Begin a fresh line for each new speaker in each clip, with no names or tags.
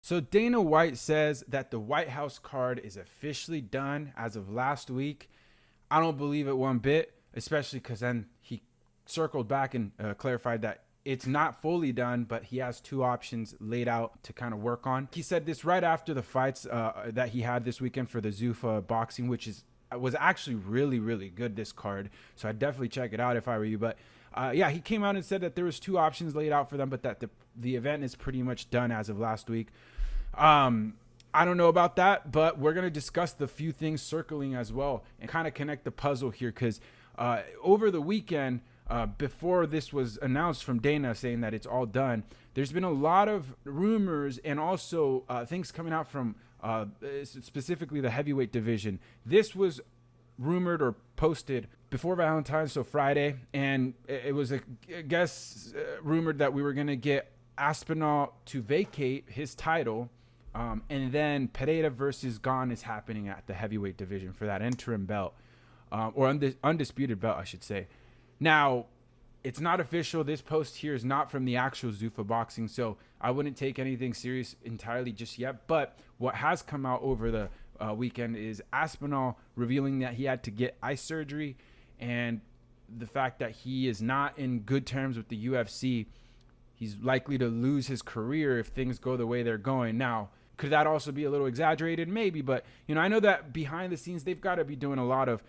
So Dana White says that the White House card is officially done as of last week. I don't believe it one bit, especially because then he circled back and clarified that it's not fully done, but he has two options laid out to kind of work on. He said this right after the fights that he had this weekend for the Zuffa boxing, which was actually really, really good, this card. So I'd definitely check it out if I were you. But yeah, he came out and said that there was two options laid out for them, but that the event is pretty much done as of last week. I don't know about that, but we're going to discuss the few things circling as well and kind of connect the puzzle here because over the weekend, before this was announced from Dana saying that it's all done, there's been a lot of rumors and also things coming out from specifically the heavyweight division. This was rumored or posted before Valentine's, so Friday, and it was, I guess, rumored that we were going to get Aspinall to vacate his title. And then Pereira versus Gon is happening at the heavyweight division for that interim belt, or undisputed belt, I should say. Now, it's not official. This post here is not from the actual Zuffa boxing, so I wouldn't take anything serious entirely just yet. But what has come out over the weekend is Aspinall revealing that he had to get eye surgery, and the fact that he is not in good terms with the UFC. He's likely to lose his career if things go the way they're going. Now, could that also be a little exaggerated? Maybe, but I know that behind the scenes they've got to be doing a lot of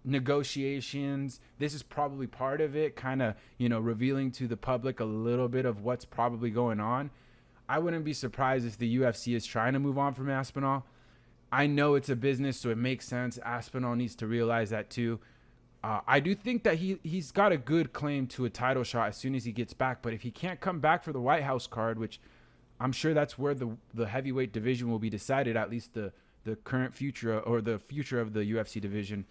negotiations. This is probably part of it, kind of revealing to the public a little bit of what's probably going on. I wouldn't be surprised if the UFC is trying to move on from Aspinall. I know it's a business, so it makes sense. Aspinall needs to realize that too. I do think that he's got a good claim to a title shot as soon as he gets back. But if he can't come back for the White House card, which I'm sure that's where the heavyweight division will be decided, at least the current future or the future of the UFC division,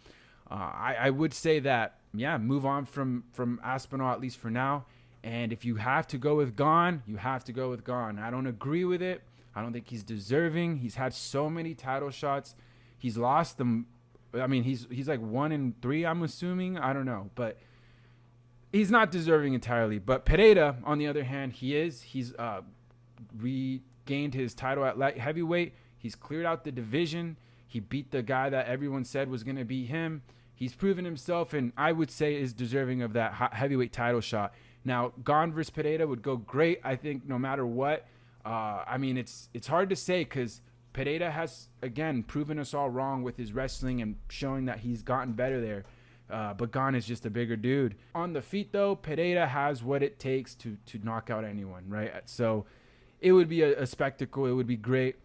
I would say that, yeah, move on from Aspinall at least for now. And if you have to go with Gon, you have to go with Gon. I don't agree with it. I don't think he's deserving. He's had so many title shots. He's lost them. I mean, he's like 1-3, I'm assuming. I don't know, but he's not deserving entirely. But Pereira, on the other hand, he's regained his title at light heavyweight. He's cleared out the division. He beat the guy that everyone said was going to beat him. He's proven himself, and I would say is deserving of that heavyweight title shot. Now, Gon versus Pereira would go great, I think, no matter what. I mean, it's hard to say because Pereira has, again, proven us all wrong with his wrestling and showing that he's gotten better there. But Gon is just a bigger dude. On the feet, though, Pereira has what it takes to knock out anyone, right? So it would be a spectacle. It would be great.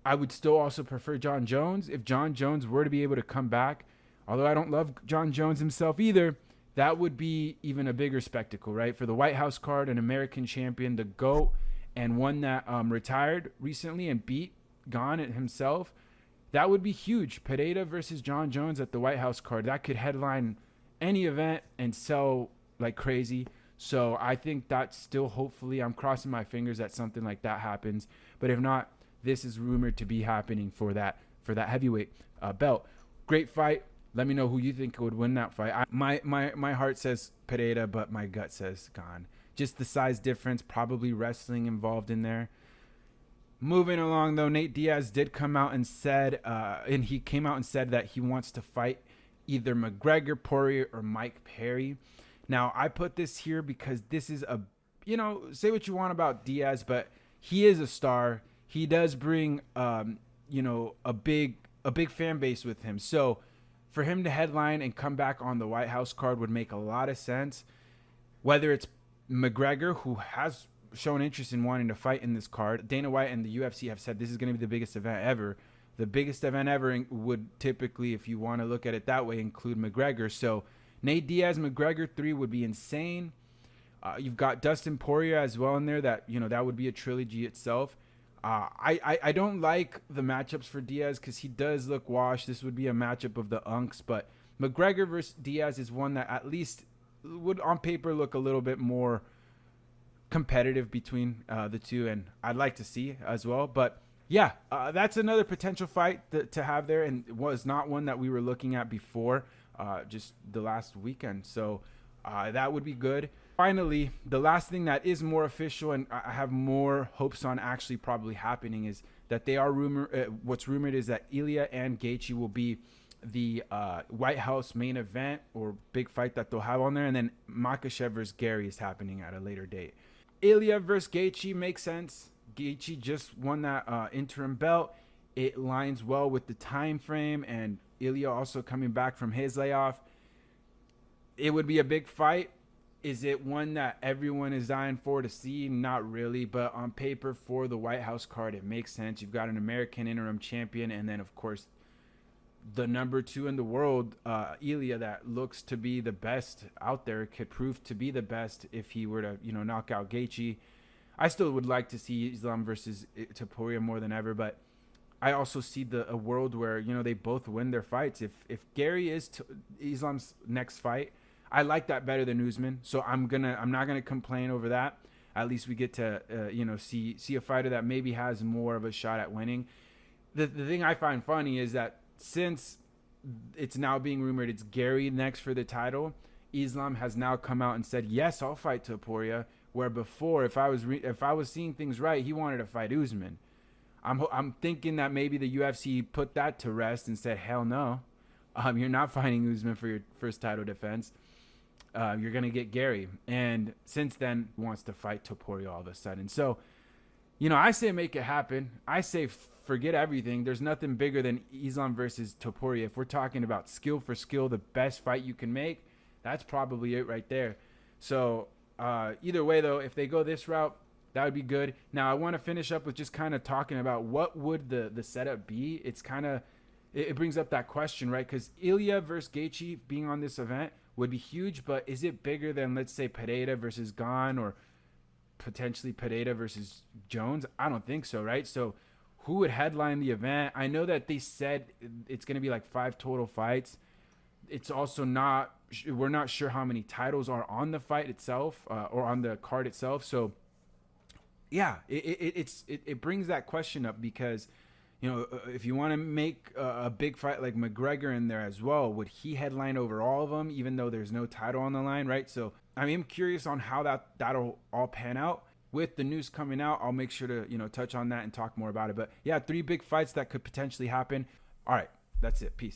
I would still also prefer John Jones. If John Jones were to be able to come back, although I don't love John Jones himself either, that would be even a bigger spectacle, right? For the White House card, an American champion, the GOAT, and one that retired recently and beat Gon himself, that would be huge. Pereira versus John Jones at the White House card, that could headline any event and sell like crazy. So I think that's still, hopefully, I'm crossing my fingers that something like that happens. But if not, this is rumored to be happening for that heavyweight belt. Great fight. Let me know who you think would win that fight. My heart says Pereira, but my gut says Gon. Just the size difference, probably wrestling involved in there. Moving along, though, Nate Diaz did come out and said, that he wants to fight either McGregor, Poirier, or Mike Perry. Now, I put this here because this is say what you want about Diaz, but he is a star. He does bring, a big fan base with him. So for him to headline and come back on the White House card would make a lot of sense. Whether it's McGregor, who has shown interest in wanting to fight in this card. Dana White and the UFC have said this is going to be the biggest event ever. The biggest event ever would typically, if you want to look at it that way, include McGregor. So Nate Diaz, McGregor 3 would be insane. You've got Dustin Poirier as well in there. That would be a trilogy itself. I don't like the matchups for Diaz because he does look washed. This would be a matchup of the unks, but McGregor versus Diaz is one that at least would on paper look a little bit more competitive between the two, and I'd like to see as well. But yeah, that's another potential fight to have there, and it was not one that we were looking at before just the last weekend. So that would be good. Finally, the last thing that is more official and I have more hopes on actually probably happening is that they are what's rumored is that Ilya and Gaethje will be the White House main event or big fight that they'll have on there, and then Makhachev versus Gary is happening at a later date. Ilya versus Gaethje makes sense. Gaethje just won that interim belt. It lines well with the time frame, and Ilya also coming back from his layoff. It would be a big fight. Is it one that everyone is dying for to see? Not really, but on paper for the White House card, it makes sense. You've got an American interim champion, and then, of course, the number 2 in the world, Ilya, that looks to be the best out there, could prove to be the best if he were to, knock out Gaethje. I still would like to see Islam versus Topuria more than ever, but I also see a world where, they both win their fights. If Gary is Islam's next fight, I like that better than Usman, so I'm not gonna complain over that. At least we get to see a fighter that maybe has more of a shot at winning. The thing I find funny is that since it's now being rumored it's Gary next for the title, Islam has now come out and said, yes, I'll fight Topuria, where before, if I was seeing things right, he wanted to fight Usman. I'm thinking that maybe the UFC put that to rest and said, hell no, you're not fighting Usman for your first title defense. You're going to get Gary. And since then, wants to fight Topuria all of a sudden. So, I say make it happen. I say forget everything. There's nothing bigger than Islam versus Topuria. If we're talking about skill for skill, the best fight you can make, that's probably it right there. So, either way, though, if they go this route, that would be good. Now, I want to finish up with just kind of talking about what would the setup be. It's kind of, it brings up that question, right? Because Ilya versus Gaethje being on this event would be huge, but is it bigger than, let's say, Pereira versus Gane or potentially Pereira versus Jones? I don't think so, right? So who would headline the event? I know that they said it's going to be like 5 total fights. It's also we're not sure how many titles are on the fight itself or on the card itself. So yeah, it brings that question up because, if you want to make a big fight like McGregor in there as well, would he headline over all of them, even though there's no title on the line, right? So I am curious on how that'll all pan out. With the news coming out, I'll make sure to, touch on that and talk more about it. But yeah, 3 big fights that could potentially happen. All right, that's it. Peace.